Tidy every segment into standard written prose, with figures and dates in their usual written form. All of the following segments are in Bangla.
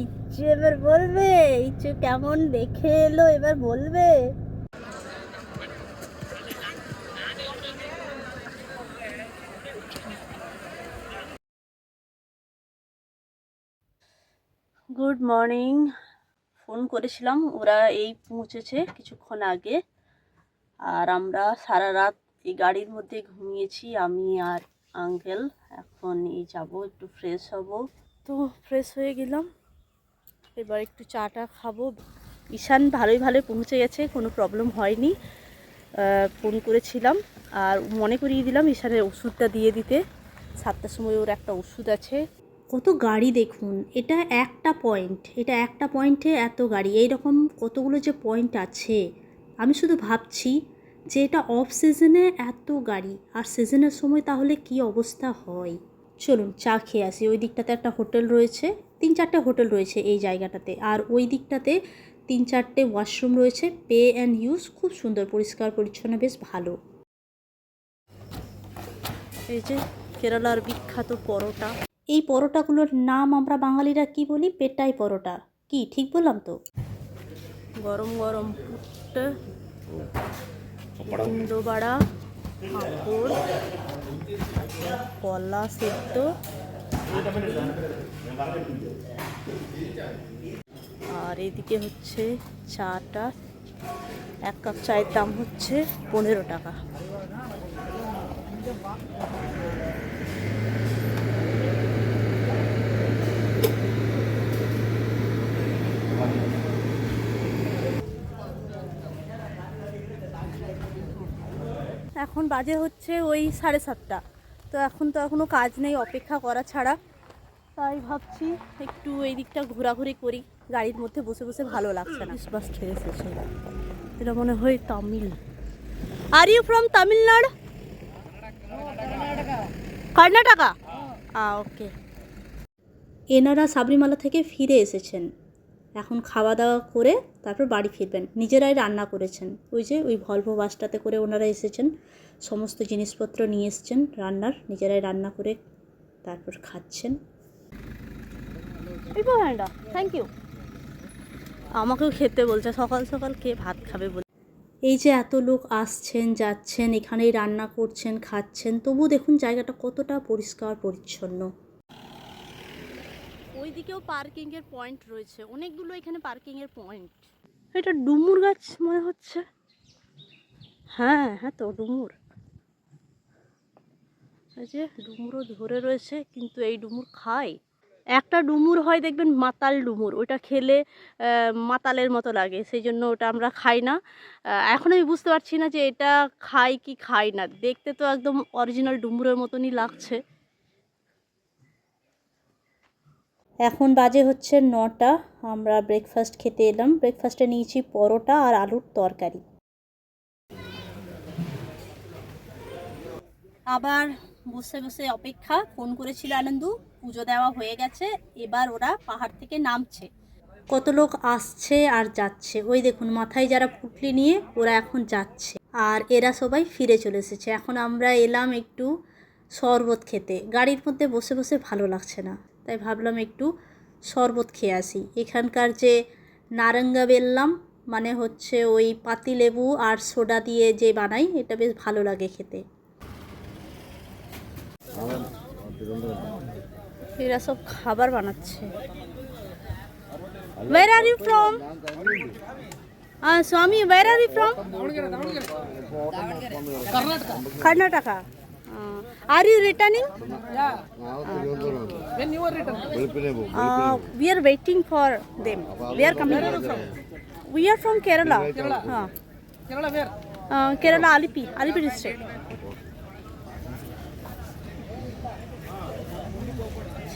ইচ্ছু এবার বলবে, ইচ্ছু কেমন দেখে এলো এবার বলবে। Good morning. ফোন করেছিলাম, ওরা এই পৌঁছেছে কিছুক্ষণ আগে। আর আমরা সারা রাত এই গাড়ির মধ্যে ঘুমিয়েছি, আমি আর আঙ্কেল। এখন এই যাব, একটু ফ্রেশ হব। তো ফ্রেশ হয়ে গেলাম, এবার একটু চাটা খাবো। ঈশান ভালোই পৌঁছে গেছে, কোনো প্রবলেম হয়নি। ফোন করেছিলাম আর মনে করিয়ে দিলাম ঈশানের ওষুধটা দিয়ে দিতে। 7টার সময় ওর একটা ওষুধ আছে। কত গাড়ি দেখুন, এটা একটা পয়েন্ট, এটা একটা পয়েন্টে এত গাড়ি। এইরকম কতগুলো যে পয়েন্ট আছে, আমি শুধু ভাবছি যে এটা অফ সিজনে এত গাড়ি, আর সিজনের সময় তাহলে কি অবস্থা হয়। চলুন চা খেয়ে আসি। ওই দিকটাতে একটা হোটেল রয়েছে, 3-4টে হোটেল রয়েছে এই জায়গাটাতে। আর ওই দিকটাতে 3-4টে ওয়াশরুম রয়েছে, পে অ্যান্ড ইউজ। খুব সুন্দর, পরিষ্কার পরিচ্ছন্ন, বেশ ভালো। এই যে কেরালার বিখ্যাত পরোটা। এই পরোটাগুলোর নাম আমরা বাঙালিরা কি বলি? পেটাই পরোটা। কি ঠিক বললাম তো? গরম গরম পুট্ট, কুমড়ো বাড়া, পাঁপড়, কলা সেদ্ধ, আর এদিকে হচ্ছে চাটা। 1 কাপ চায়ের দাম হচ্ছে 15 টাকা। এখন বাজে হচ্ছে ওই 7:30। তো এখন তো এখনও কাজ নেই অপেক্ষা করা ছাড়া। তাই ভাবছি একটু এই দিকটা ঘোরাঘুরি করি। গাড়ির মধ্যে বসে বসে ভালো লাগছে না। বাস ছেড়ে এসেছে, এটা মনে হয় Tamil. Are you from Tamil Nadu? Karnataka. ওকে। এনারা সাবরিমালা থেকে ফিরে এসেছেন, এখন খাওয়া দাওয়া করে তারপর বাড়ি ফিরবেন। নিজেরাই রান্না করেছেন, ওই যে ওই ভলভো বাসটাতে করে ওনারা এসেছেন, সমস্ত জিনিসপত্র নিয়ে এসেছেন রান্নার, নিজেরাই রান্না করে তারপর খাচ্ছেন। Thank you. আমাকেও খেতে বলছে, সকাল সকাল কে ভাত খাবে বলে। এই যে এত লোক আসছেন যাচ্ছেন, এখানেই রান্না করছেন খাচ্ছেন, তবু দেখুন জায়গাটা কতটা পরিষ্কার পরিচ্ছন্ন। ওইদিকেও পার্কিংয়ের পয়েন্ট রয়েছে অনেকগুলো, এখানে পার্কিংয়ের পয়েন্ট। এটা ডুমুর গাছ মনে হচ্ছে। হ্যাঁ হ্যাঁ, তো ডুমুর। এই যে ডুমুরও ধরে রয়েছে, কিন্তু এই ডুমুর খায়। একটা ডুমুর হয় দেখবেন মাতাল ডুমুর, ওটা খেলে মাতালের মতো লাগে, সেই জন্য ওটা আমরা খাই না। এখন আমি বুঝতে পারছি না যে এটা খাই কি খাই না। দেখতে তো একদম অরিজিনাল ডুমুরের মতনই লাগছে। এখন বাজে হচ্ছে 9টা। আমরা ব্রেকফাস্ট খেতে এলাম। ব্রেকফাস্টে নিয়েছি পরোটা আর আলুর তরকারি। আবার বসে বসে অপেক্ষা। ফোন করেছিল আনন্দু, পুজো দেওয়া হয়ে গেছে, এবার ওরা পাহাড় থেকে নামছে। কত লোক আসছে আর যাচ্ছে, ওই দেখুন মাথায় যারা পুটলি নিয়ে ওরা এখন যাচ্ছে, আর এরা সবাই ফিরে চলে এসেছে। এখন আমরা এলাম একটু শরবত খেতে। গাড়ির মধ্যে বসে বসে ভালো লাগছে না, তাই ভাবলাম একটু শরবত খেয়ে আসি। এখানকার যে নারঙ্গা বেললাম, মানে হচ্ছে ওই পাতিলেবু আর সোডা দিয়ে যে বানাই, এটা বেশ ভালো লাগে খেতে। এরা সব খাবার বানাচ্ছে। Where are you from? Swami, where are you from? Karnataka. Are you returning? When you are returning? We are waiting for them. They are coming. We are from Kerala. Kerala where? Kerala, Alipi district.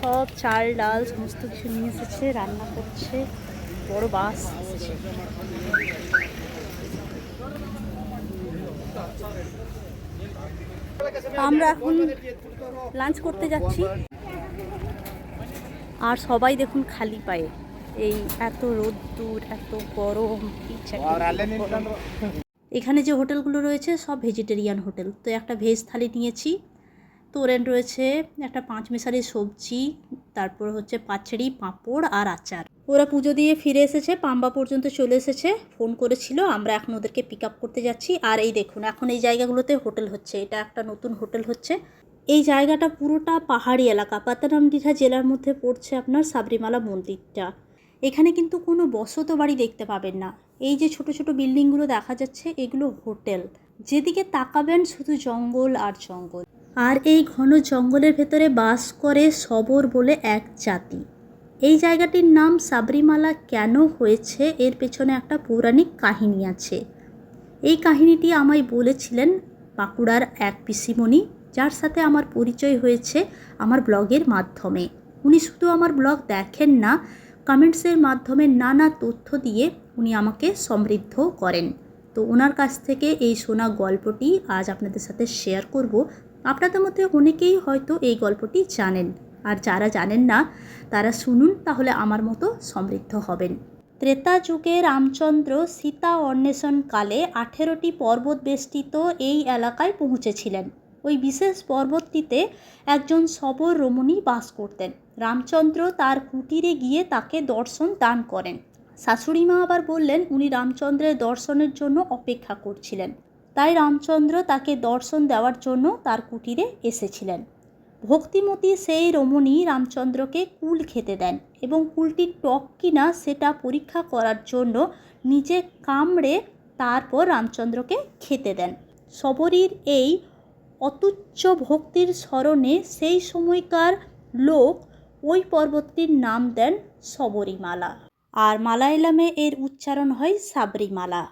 সব চাল ডাল সমস্ত কিছু নিয়ে এসেছে, রান্না করছে। বড় বাস এসেছে। আমরা এখন লাঞ্চ করতে যাচ্ছি, আর সবাই দেখুন খালি পায়ে। এই এত রোদ্দুর, এত গরম। এখানে যে হোটেলগুলো রয়েছে সব ভেজিটেরিয়ান হোটেল। তো একটা ভেজ থালি নিয়েছি, তোরেন রয়েছে, একটা পাঁচমিশালি সবজি, তারপর হচ্ছে পাচড়ি, পাঁপড় আর আচার। ওরা পুজো দিয়ে ফিরে এসেছে, পাম্বা পর্যন্ত চলে এসেছে, ফোন করেছিল, আমরা এখন ওদেরকে পিক আপ করতে যাচ্ছি। আর এই দেখুন এখন এই জায়গাগুলোতে হোটেল হচ্ছে, এটা একটা নতুন হোটেল হচ্ছে। এই জায়গাটা পুরোটা পাহাড়ি এলাকা, পাতানামথিটা জেলার মধ্যে পড়ছে আপনার সাবরিমালা মন্দিরটা। এখানে কিন্তু কোনো বসত বাড়ি দেখতে পাবেন না। এই যে ছোট ছোট বিল্ডিংগুলো দেখা যাচ্ছে এগুলো হোটেল, যেদিকে তাকাবেন শুধু জঙ্গল আর জঙ্গল। আর এই ঘন জঙ্গলের ভেতরে বাস করে সবর বলে এক জাতি। এই জায়গাটির নাম সাবরিমালা কেন হয়েছে এর পেছনে একটা পৌরাণিক কাহিনী আছে। এই কাহিনীটি আমায় বলেছিলেন বাঁকুড়ার এক পিসিমণি, যার সাথে আমার পরিচয় হয়েছে আমার ব্লগের মাধ্যমে। উনি শুধু আমার ব্লগ দেখেন না, কমেন্টসের মাধ্যমে নানা তথ্য দিয়ে উনি আমাকে সমৃদ্ধ করেন। তো ওনার কাছ থেকে এই শোনা গল্পটি আজ আপনাদের সাথে শেয়ার করব। আপনাদের মধ্যে অনেকেই হয়তো এই গল্পটি জানেন, আর যারা জানেন না তারা শুনুন, তাহলে আমার মতো সমৃদ্ধ হবেন। ত্রেতা যুগে রামচন্দ্র সীতা অন্বেষণকালে 18টি পর্বত বেষ্টিত এই এলাকায় পৌঁছেছিলেন। ওই বিশেষ পর্বতটিতে একজন সবর রমণী বাস করতেন। রামচন্দ্র তার কুটিরে গিয়ে তাকে দর্শন দান করেন। শাশুড়ি মা আবার বললেন উনি রামচন্দ্রের দর্শনের জন্য অপেক্ষা করছিলেন, তাই রামচন্দ্র তাকে দর্শন দেওয়ার জন্য তার কুটিরে এসেছিলেন। ভক্তিমতী সেই রমণী রামচন্দ্রকে কুল খেতে দেন এবং কুলটি টক কিনা সেটা পরীক্ষা করার জন্য নিজে কামড়ে তারপর রামচন্দ্রকে খেতে দেন। সবরীর এই অতুচ্ছ ভক্তির স্মরণে সেই সময়কার লোক ওই পর্বতটির নাম দেন সবরীমালা, আর মালায়ালামে এর উচ্চারণ হয় সাবরিমালা।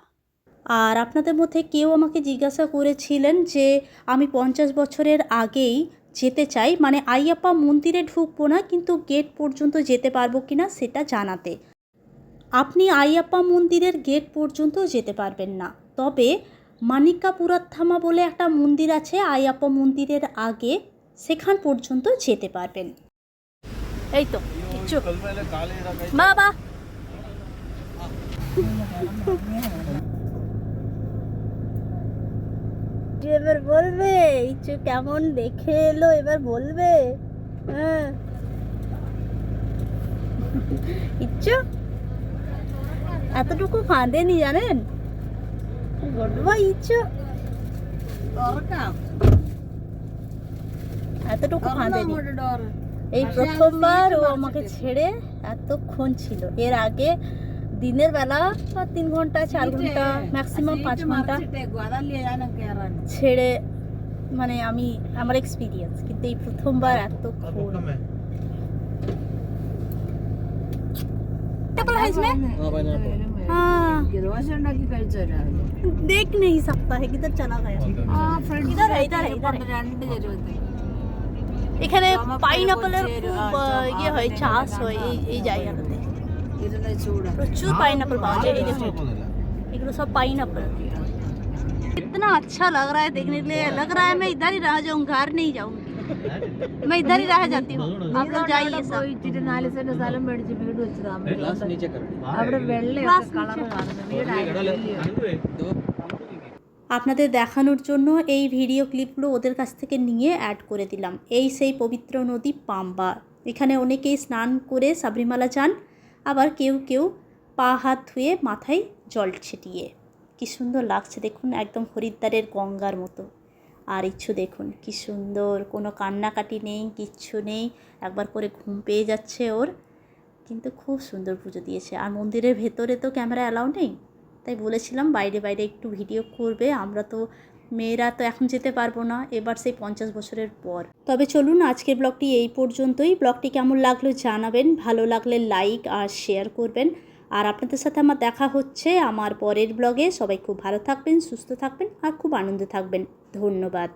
আর আপনাদের মধ্যে কেউ আমাকে জিজ্ঞাসা করেছিলেন যে আমি 50 বছরের আগেই যেতে চাই, মানে আইয়াপ্পা মন্দিরে ঢুকবো না কিন্তু গেট পর্যন্ত যেতে পারবো কিনা সেটা জানাতে। আপনি আইয়াপ্পা মন্দিরের গেট পর্যন্ত যেতে পারবেন না, তবে মানিকাপুরাত্থামা বলে একটা মন্দির আছে আইয়াপ্পা মন্দিরের আগে, সেখান পর্যন্ত যেতে পারবেন। এই তো কিচ্ছু বাবা এবার বলবে ইচ্ছু কেমন দেখে এলো, এবার বলবে। হ্যাঁ ইচ্ছু এতটুকু কাঁদেনি জানেন, বলবো ইচ্ছু এতটুকু কাঁদেনি। এই প্রথমবার ও আমাকে ছেড়ে এতক্ষণ ছিল। এর আগে দিনের বেলা 3 ঘন্টা 4 ঘন্টা ম্যাক্সিমাম 5 ঘন্টা ছেড়ে, মানে আমি আমার এক্সপিরিয়েন্স, কিন্তু এই প্রথমবার এতক্ষণ। देख नहीं सकता है किधर चला गया, इधर है इधर है इधर है। এখানে পাইনাপেলের খুব ইয়ে হয়, চাষ হয় এই জায়গাটাতে, প্রচুর পাইনাপেল পাওয়া যায়। এই দেখুন এগুলো सब पाइनएप्पल। इतना अच्छा लग रहा है देखने के लिए, लग रहा है मैं इधर ही रह जाऊँ, घर नहीं जाऊँगी, मैं इधर ही रह जाती हूँ। आप लोग जाइए सब। আপনাদের দেখানোর জন্য এই ভিডিও ক্লিপগুলো ওদের কাছ থেকে নিয়ে অ্যাড করে দিলাম। এই সেই পবিত্র নদী পাম্বা, এখানে অনেকেই স্নান করে সাবরিমালা যান, আবার কেউ কেউ পা হাত ধুয়ে মাথায় জল ছিটিয়ে। কি সুন্দর লাগছে দেখুন, একদম হরিদ্বারের গঙ্গার মতো। আর ইচ্ছু দেখুন কি সুন্দর, কোনো কান্নাকাটি নেই, কিচ্ছু নেই, একবার করে ঘুম পেয়ে যাচ্ছে ওর, কিন্তু খুব সুন্দর পুজো দিয়েছে। আর মন্দিরের ভেতরে তো ক্যামেরা অ্যালাউ নেই, তাই বলেছিলাম বাইরে বাইরে একটু ভিডিও করবে। আমরা তো মেয়েরা তো এখন যেতে পারবো না, এবার সেই 50 বছরের পর। তবে চলুন আজকের ব্লগটি এই পর্যন্তই। ব্লগটি কেমন লাগলো জানাবেন, ভালো লাগলে লাইক আর শেয়ার করবেন। আর আপনাদের সাথে আমার দেখা হচ্ছে আমার পরের ব্লগে। সবাই খুব ভালো থাকবেন, সুস্থ থাকবেন আর খুব আনন্দে থাকবেন। ধন্যবাদ।